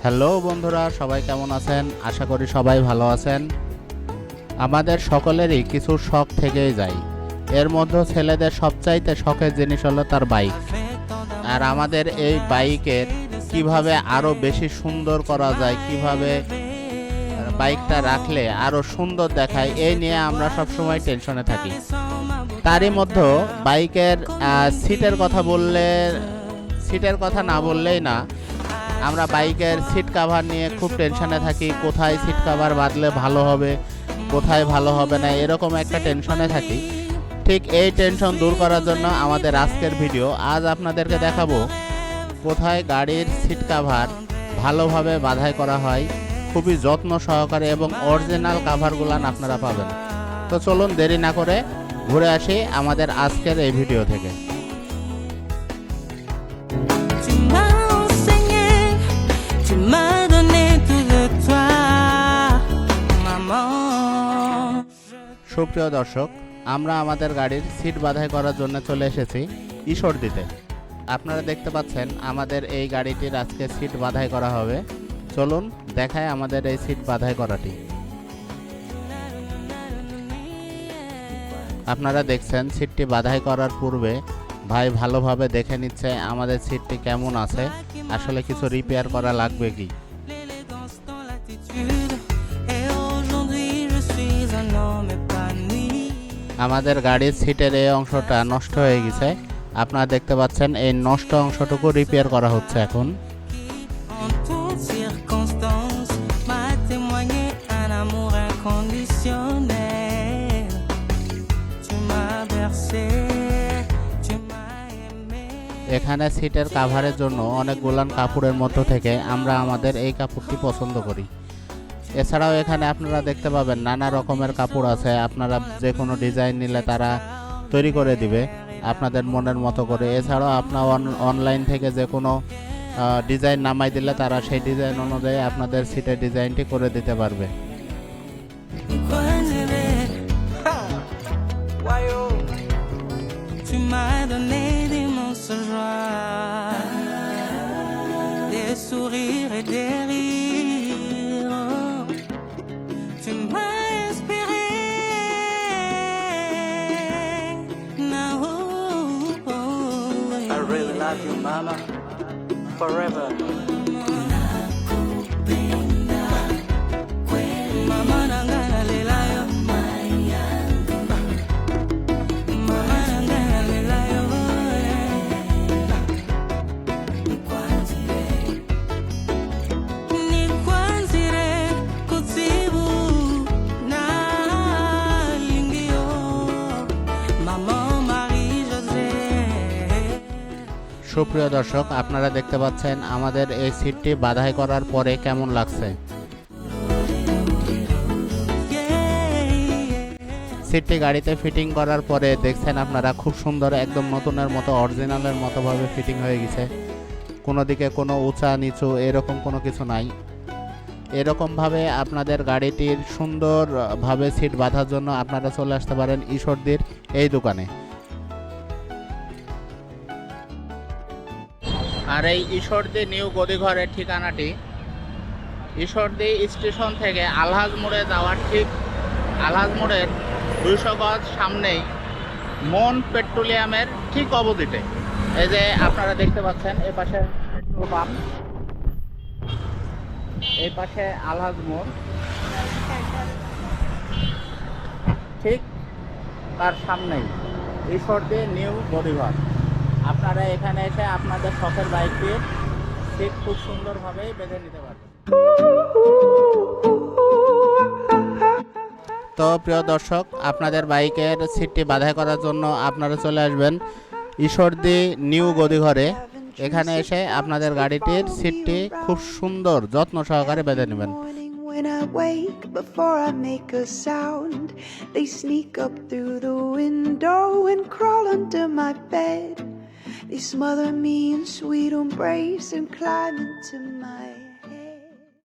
Hello বন্ধুরা, সবাই কেমন আছেন? আশা করি সবাই ভালো আছেন। আমাদের সকলেরই কিছু শখ থেকেই যায়। এর মধ্যে ছেলেদের সবচাইতে শখের জিনিস হলো তার বাইক। আর আমাদের এই বাইকের কিভাবে আরো বেশি সুন্দর করা যায়, কিভাবে বাইকটা রাখলে আরো সুন্দর দেখায়, এই নিয়ে আমরা সবসময় টেনশনে থাকি। তারই মধ্যে বাইকের সিটের কথা না বললেই না। আমরা বাইকের সিট কাভার নিয়ে খুব টেনশনে থাকি, কোথায় সিট কাভার বাঁধলে ভালো হবে, কোথায় ভালো হবে না, এরকম একটা টেনশনে থাকি। ঠিক এই টেনশন দূর করার জন্য আমাদের আজকের ভিডিও। আজ আপনাদেরকে দেখাবো কোথায় গাড়ির সিট কাভার ভালোভাবে বাঁধাই করা হয়, খুবই যত্ন সহকারে, এবং অরিজিনাল কাভারগুলান আপনারা পাবেন। তো চলুন দেরি না করে ঘুরে আসি আমাদের আজকের এই ভিডিও থেকে। সুপ্রিয় দর্শক, আমরা আমাদের গাড়ির সিট বাঁধাই করার জন্য চলে এসেছি ঈশ্বরদীতে। আপনারা দেখতে পাচ্ছেন আমাদের এই গাড়িটির আজকে সিট বাঁধাই করা হবে। চলুন দেখায় আমাদের এই সিট বাঁধাই করাটি। আপনারা দেখছেন সিটটি বাঁধাই করার পূর্বে ভাই ভালোভাবে দেখে নিচ্ছে আমাদের সিটটি কেমন আছে, আসলে কিছু রিপেয়ার করা লাগবে কি। আমাদের গাড়ির সিটের এই অংশটা নষ্ট হয়ে গেছে। আপনারা দেখতে পাচ্ছেন এই নষ্ট অংশটুকু রিপেয়ার করা হচ্ছে এখন। এখানে সিটের কাভারের জন্য অনেকগুলান কাপড়ের মধ্য থেকে আমরা আমাদের এই কাপড়টি পছন্দ করি। এছাড়াও এখানে আপনারা দেখতে পাবেন নানা রকমের কাপড় আছে। আপনারা যে কোনো ডিজাইন নিলে তারা তৈরি করে দিবে আপনাদের মনের মতো করে। এছাড়াও আপনার অনলাইন থেকে যে কোনো ডিজাইন নামাই দিলে তারা সেই ডিজাইন অনুযায়ী আপনাদের সিটের ডিজাইনটি করে দিতে পারবে। Love you, mama, forever. Mama nangana lelayo, mama nangana lelayo. Ni kwanzire kutibu na lingio, mama. সুপ্রিয় দর্শক, আপনারা দেখতে পাচ্ছেন আমাদের এই সিটটি বাঁধাই করার পরে কেমন লাগছে। সিটটি গাড়িতে ফিটিং করার পরে দেখছেন আপনারা খুব সুন্দর, একদম নতুনের মতো, অরিজিনালের মতো ভাবে ফিটিং হয়ে গেছে। কোনো দিকে কোনো উঁচা নিচু এরকম কোনো কিছু নাই। এরকমভাবে আপনাদের গাড়িটির সুন্দরভাবে সিট বাঁধার জন্য আপনারা চলে আসতে পারেন ঈশ্বরদীর এই দোকানে। আর এই ঈশ্বরদী নিউ গদিঘরের ঠিকানাটি ঈশ্বরদী স্টেশন থেকে আলহাজ মোড়ে যাওয়ার ঠিক আলহাজ মোড়ের 200 গজ সামনেই মন পেট্রোলিয়ামের ঠিক অপোজিটে। এই যে আপনারা দেখতে পাচ্ছেন এই পাশে পেট্রোল পাম্প, এই পাশে আলহাজ মোড়, ঠিক তার সামনেই ঈশ্বরদী নিউ গদিঘর। আপনারা এখানে এসে আপনাদের শখের বাইকটি ঠিক খুব সুন্দরভাবেই বেঁধে নিতে পারবেন। তো প্রিয় দর্শক, আপনাদের বাইকের সিটটি বাঁধাই করার জন্য আপনারা চলে আসবেন ঈশ্বরদী নিউ গদিঘরে। এখানে এসে আপনাদের গাড়িটির সিটটি খুব সুন্দর যত্ন সহকারে বেঁধে নেবেন। When I wake, before I make a sound, they sneak up through the window and crawl under my bed. They smother me in sweet embrace and climb into my